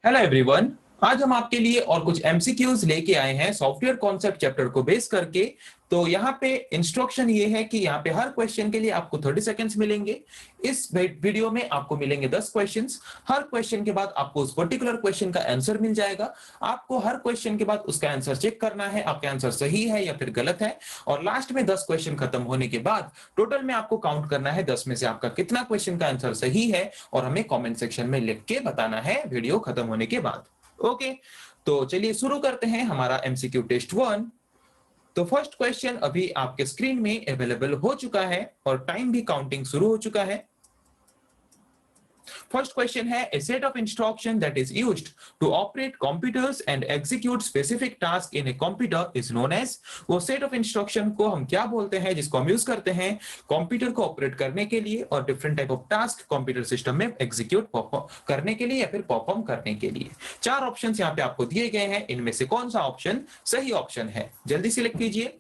Hello everyone. आज हम आपके लिए और कुछ एमसीक्यूज लेके आए हैं सॉफ्टवेयर कॉन्सेप्ट चैप्टर को बेस करके। तो यहाँ पे इंस्ट्रक्शन ये है कि यहाँ पे हर क्वेश्चन के लिए आपको 30 सेकंड्स मिलेंगे। इस वीडियो में आपको मिलेंगे 10 क्वेश्चंस। हर क्वेश्चन के बाद आपको उस पर्टिकुलर क्वेश्चन का आंसर मिल जाएगा। आपको हर क्वेश्चन के बाद उसका आंसर चेक करना है, आपका आंसर सही है या फिर गलत है। और लास्ट में 10 क्वेश्चन खत्म होने के बाद टोटल में आपको काउंट करना है 10 में से आपका कितना क्वेश्चन का आंसर सही है, और हमें कमेंट सेक्शन में लिख के बताना है वीडियो खत्म होने के बाद। ओके, तो चलिए शुरू करते हैं हमारा एमसीक्यू टेस्ट 1। तो फर्स्ट क्वेश्चन अभी आपके स्क्रीन में अवेलेबल हो चुका है और टाइम भी काउंटिंग शुरू हो चुका है। First question है a set of instruction that is used to operate computers and execute specific task in a computer is known as। वो set of instruction को हम क्या बोलते हैं जिसको हम यूज करते हैं कंप्यूटर को ऑपरेट करने के लिए और different type of task computer system में एग्जीक्यूट करने के लिए या फिर परफॉर्म करने के लिए। चार ऑप्शंस यहाँ पे आपको दिए गए हैं, इनमें से कौन सा ऑप्शन सही ऑप्शन है जल्दी सिलेक्ट कीजिए।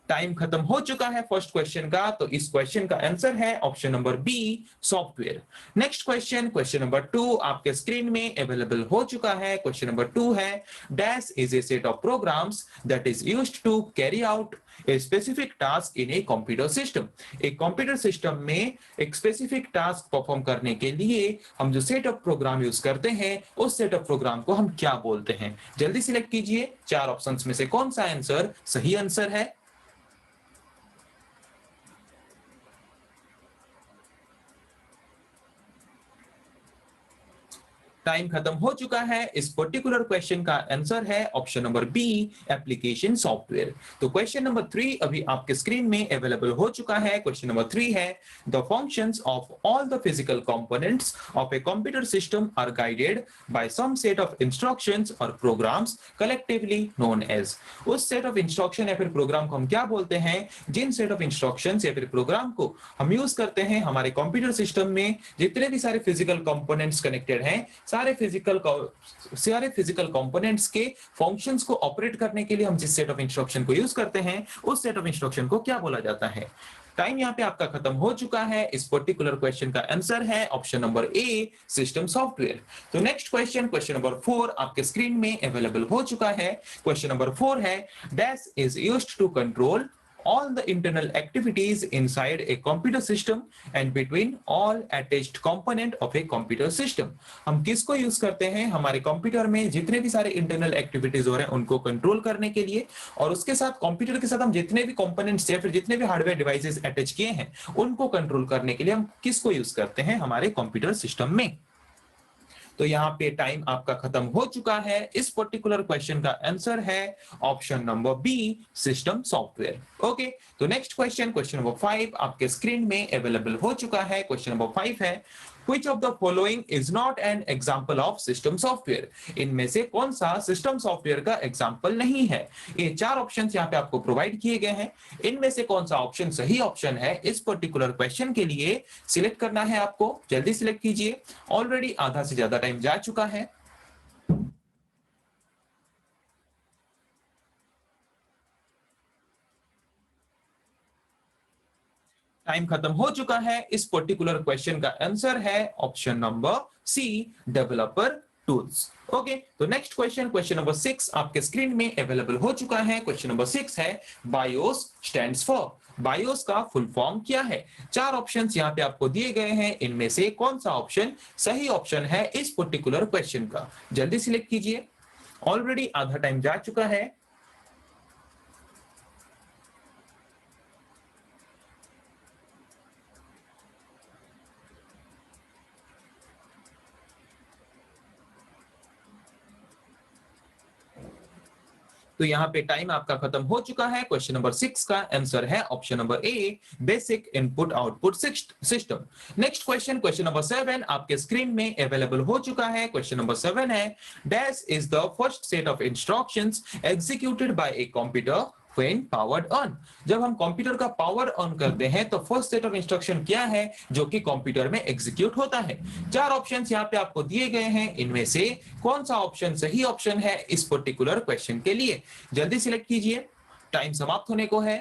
टाइम खत्म हो चुका है फर्स्ट क्वेश्चन का, तो इस क्वेश्चन का आंसर है option number B software. Next question, question number 2 आपके स्क्रीन में अवेलेबल हो चुका है। क्वेश्चन नंबर 2 है dash is a set of programs that is used to carry out a specific task in a computer system. एक computer system में एक specific task perform करने के लिए हम जो सेट ऑफ प्रोग्राम यूज करते हैं उस सेट ऑफ प्रोग्राम को हम क्या बोलते हैं। जल्दी सिलेक्ट कीजिए, चार ऑप्शंस में से कौन सा आंसर सही आंसर है। टाइम खत्म हो चुका है। इस पर्टिकुलर क्वेश्चन का आंसर है option number B application software. तो क्वेश्चन नंबर 3 अभी आपके स्क्रीन में अवेलेबल हो चुका है। क्वेश्चन नंबर 3 है the functions of all the physical components of a computer system are guided by some set of instructions और प्रोग्राम्स कलेक्टिवली नोन एज। उस सेट ऑफ इंस्ट्रक्शन या फिर प्रोग्राम को हम क्या बोलते हैं जिन सेट ऑफ इंस्ट्रक्शंस या फिर प्रोग्राम को हम यूज करते हैं हमारे कंप्यूटर सिस्टम में जितने भी सारे फिजिकल कंपोनेंट्स कनेक्टेड हैं, सारे फिजिकल कंपोनेंट्स के फंक्शंस को ऑपरेट करने के लिए हम जिस सेट ऑफ इंस्ट्रक्शन को यूज करते हैं उस सेट ऑफ इंस्ट्रक्शन को क्या बोला जाता है। टाइम यहाँ पे आपका खत्म हो चुका है। इस पर्टिकुलर क्वेश्चन का आंसर है option number A system software. तो नेक्स्ट क्वेश्चन, क्वेश्चन नंबर 4 आपके स्क्रीन में अवेलेबल हो चुका है। क्वेश्चन नंबर 4 है dash is used to control all the internal activities inside a computer system and between all attached component of a computer system। हम किसको use करते हैं हमारे कंप्यूटर में जितने भी सारे इंटरनल एक्टिविटीज हो रहे हैं उनको कंट्रोल करने के लिए, और उसके साथ कंप्यूटर के साथ हम जितने भी कंपोनेंट्स या फिर जितने भी हार्डवेयर डिवाइसेस अटैच किए हैं उनको कंट्रोल करने के लिए हम किसको यूज करते हैं हमारे कंप्यूटर सिस्टम में। तो यहाँ पे टाइम आपका खत्म हो चुका है। इस पर्टिकुलर क्वेश्चन का आंसर है option number B system software. Okay, तो नेक्स्ट क्वेश्चन, क्वेश्चन नंबर 5 आपके स्क्रीन में अवेलेबल हो चुका है। क्वेश्चन नंबर 5 है Which of the following is not an example of system software? इनमें से कौन सा सिस्टम सॉफ्टवेयर का एग्जांपल नहीं है। ये चार ऑप्शंस यहाँ पे आपको प्रोवाइड किए गए हैं, इनमें से कौन सा ऑप्शन सही ऑप्शन है इस पर्टिकुलर क्वेश्चन के लिए सिलेक्ट करना है आपको। जल्दी सिलेक्ट कीजिए, ऑलरेडी आधा से ज्यादा टाइम जा चुका है। टाइम खत्म हो चुका है। इस पर्टिकुलर क्वेश्चन का आंसर है option number C developer tools. Okay, तो नेक्स्ट क्वेश्चन, क्वेश्चन नंबर 6 आपके स्क्रीन में अवेलेबल हो चुका है। क्वेश्चन नंबर 6 है बायोस स्टैंड्स फॉर। बायोस का फुल फॉर्म क्या है। चार ऑप्शंस यहाँ पे आपको दिए गए हैं, इनमें से कौन सा ऑप्शन सही ऑप्शन है इस पर्टिकुलर क्वेश्चन का। जल्दी सिलेक्ट कीजिए, ऑलरेडी आधा टाइम जा चुका है। तो यहाँ पे टाइम आपका खत्म हो चुका है। क्वेश्चन नंबर 6 का आंसर है option number A basic input output system. Next question, question number 7 आपके स्क्रीन में अवेलेबल हो चुका है। क्वेश्चन नंबर 7 है dash is the first set of instructions executed by a computer when powered on। जब हम कंप्यूटर का पावर ऑन करते हैं तो फर्स्ट सेट ऑफ इंस्ट्रक्शन क्या है जो कि कंप्यूटर में एग्जीक्यूट होता है। चार ऑप्शंस यहाँ पे आपको दिए गए हैं, इनमें से कौन सा ऑप्शन सही ऑप्शन है इस पर्टिकुलर क्वेश्चन के लिए। जल्दी सिलेक्ट कीजिए, टाइम समाप्त होने को है।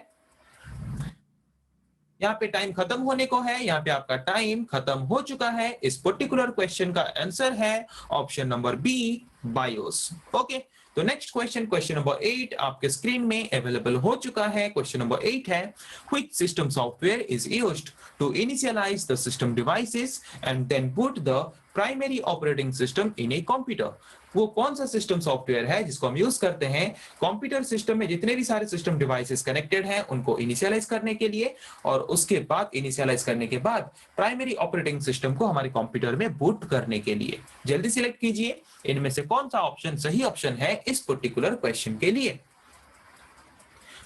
यहाँ पे टाइम खत्म होने को है, यहाँ पे आपका टाइम खत्म हो चुका है। इस पर्टिकुलर क्वेश्चन का आंसर है option number B, BIOS. Okay, तो नेक्स्ट क्वेश्चन, क्वेश्चन नंबर 8 आपके स्क्रीन में अवेलेबल हो चुका है। क्वेश्चन नंबर 8 है, which system software is used to initialise the system devices and then put the primary operating system in a computer. वो कौन सा सिस्टम सॉफ्टवेयर है जिसको हम यूज करते हैं कंप्यूटर सिस्टम में जितने भी सारे सिस्टम डिवाइसेस कनेक्टेड हैं उनको इनिशियलाइज करने के लिए, और उसके बाद इनिशियलाइज करने के बाद प्राइमरी ऑपरेटिंग सिस्टम को हमारे कंप्यूटर में बूट करने के लिए। जल्दी सिलेक्ट कीजिए इनमें से कौन सा ऑप्शन सही ऑप्शन है इस पर्टिकुलर क्वेश्चन के लिए।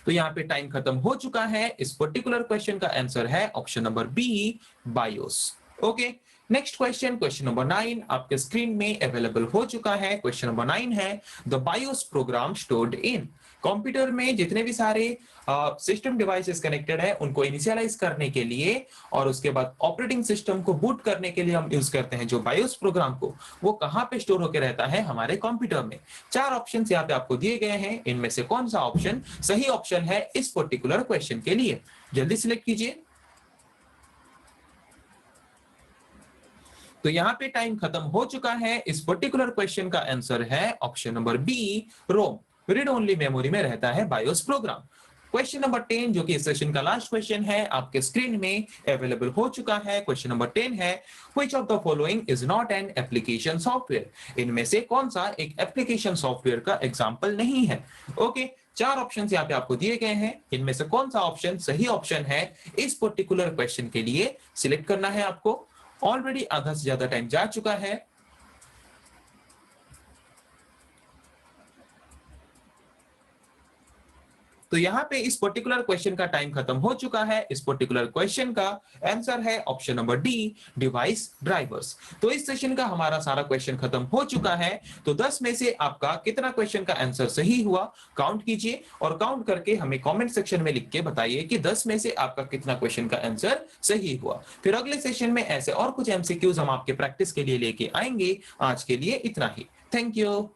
तो यहाँ पे टाइम खत्म हो चुका है। इस पर्टिकुलर क्वेश्चन का आंसर है option number B, BIOS. Okay, next question, question number 9 आपके स्क्रीन में अवेलेबल हो चुका है। क्वेश्चन नंबर 9 है, the BIOS program stored in. Computer में जितने भी सारे सिस्टम डिवाइसेस कनेक्टेड है उनको इनिशियलाइज करने के लिए और उसके बाद ऑपरेटिंग सिस्टम को बूट करने के लिए हम यूज करते हैं जो बायोस प्रोग्राम को, वो कहां पे स्टोर होकर रहता है हमारे कंप्यूटर में। 4 ऑप्शंस यहाँ पे आपको दिए गए हैं, इनमें से कौन सा ऑप्शन सही ऑप्शन है इस पर्टिकुलर क्वेश्चन के लिए। जल्दी सिलेक्ट कीजिए। तो यहाँ पे टाइम खत्म हो चुका है। इस पर्टिकुलर क्वेश्चन का आंसर है ऑप्शन नंबर बी, रोम। रीड ओनली मेमोरी में रहता है बायोस प्रोग्राम। क्वेश्चन नंबर 10 जो कि इस सेशन का लास्ट क्वेश्चन है आपके स्क्रीन में अवेलेबल हो चुका है। क्वेश्चन नंबर 10 है, which of the following is not an application software. इनमें से कौन सा एक एप्लीकेशन सॉफ्टवेयर का एग्जांपल नहीं है। ओके, 4 ऑप्शंस यहाँ पे आपको दिए गए हैं, इनमें से कौन सा ऑप्शन सही ऑप्शन है इस पर्टिकुलर क्वेश्चन के लिए सिलेक्ट करना है आपको। ऑलरेडी आधा से ज्यादा टाइम जा चुका है। तो यहाँ पे इस पर्टिकुलर क्वेश्चन का टाइम खत्म हो चुका है। इस पर्टिकुलर क्वेश्चन का आंसर है option number D, device drivers. तो इस सेशन का हमारा सारा क्वेश्चन खत्म हो चुका है। तो 10 में से आपका कितना क्वेश्चन का आंसर सही हुआ काउंट कीजिए और काउंट करके हमें कमेंट सेक्शन में लिख के बताइए कि 10 में से आपका कितना क्वेश्चन का आंसर सही हुआ। फिर अगले सेशन में ऐसे और कुछ एमसीक्यूज हम आपके प्रैक्टिस के लिए लेके आएंगे। आज के लिए इतना ही। Thank you.